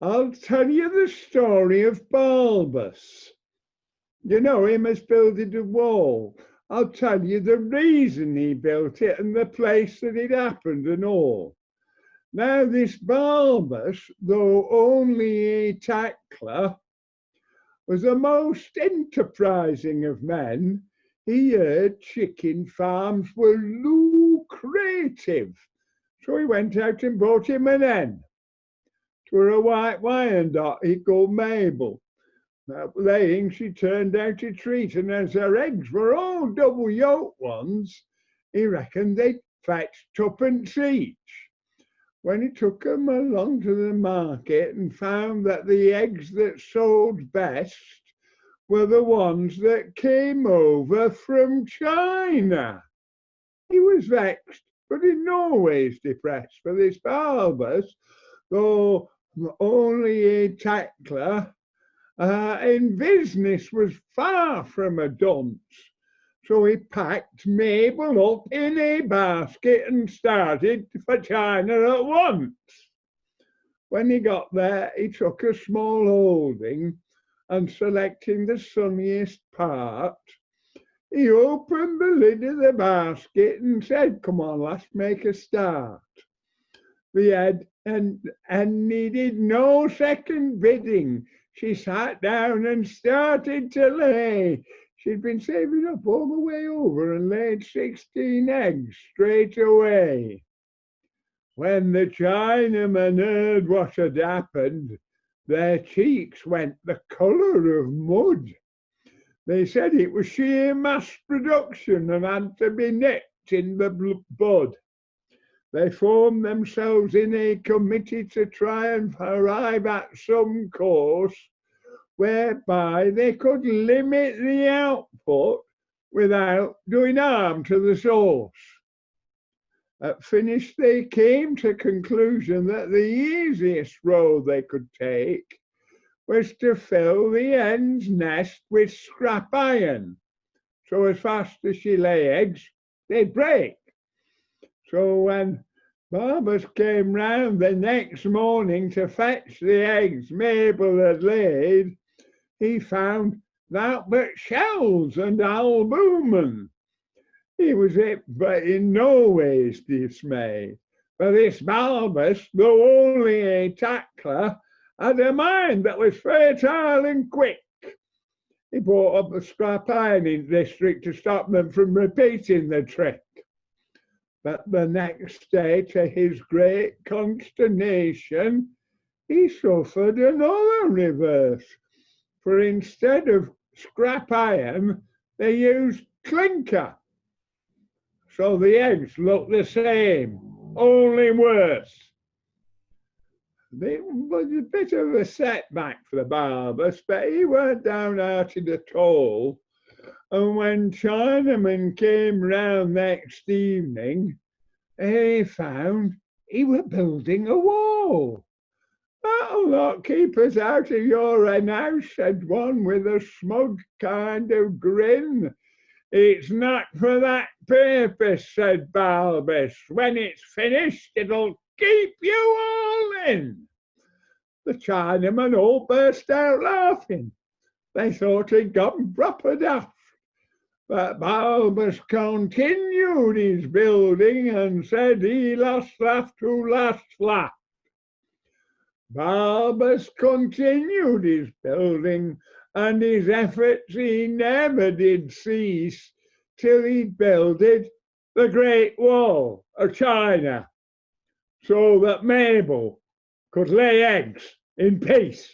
I'll tell you the story of Balbus. You know him as builded a wall. I'll tell you the reason he built it and the place that it happened and all. Now this Balbus, though only a tackler, was the most enterprising of men. He heard chicken farms were lucrative. So he went out and bought him an hen. 'Twere a white Wyandotte he called Mabel. Laying, she turned out a treat, and as her eggs were all double yolk ones, he reckoned they'd fetch twopence each. When he took them along to the market and found that the eggs that sold best were the ones that came over from China, he was vexed, but in no ways depressed, for this Balbus, though only a tackler, in business was far from a dunce. So he packed Mabel up in a basket and started for China at once. When he got there, he took a small holding and selecting the sunniest part, he opened the lid of the basket and said, "Come on, let's make a start." The head and needed no second bidding. She sat down and started to lay. She'd been saving up all the way over and laid 16 eggs straight away. When the Chinamen heard what had happened, their cheeks went the colour of mud. They said it was sheer mass production and had to be nipped in the bud. They formed themselves in a committee to try and arrive at some course whereby they could limit the output without doing harm to the source. At finish, they came to the conclusion that the easiest road they could take was to fill the hen's nest with scrap iron. So as fast as she lay eggs, they'd break. So when Balbus came round the next morning to fetch the eggs Mabel had laid, he found that but shells and albumen. He was but in no ways dismayed, for this Balbus, though only a tackler, had a mind that was fertile and quick. He brought up the scrap ironing district to stop them from repeating the trick. But the next day, to his great consternation, he suffered another reverse. For instead of scrap iron, they used clinker. So the eggs looked the same, only worse. It was a bit of a setback for the Balbus, but he weren't downhearted at all. And when Chinamen came round next evening, they found he was building a wall. "That'll not keep us out of your hen house," said one with a smug kind of grin. "It's not for that purpose," said Balbus. "When it's finished, it'll keep you all in." The Chinamen all burst out laughing. They thought he'd gotten proper daft. But Balbus continued his building and said he lost laugh to last laugh. Balbus continued his building, and his efforts he never did cease till he'd builded the Great Wall of China, so that Mabel could lay eggs in peace.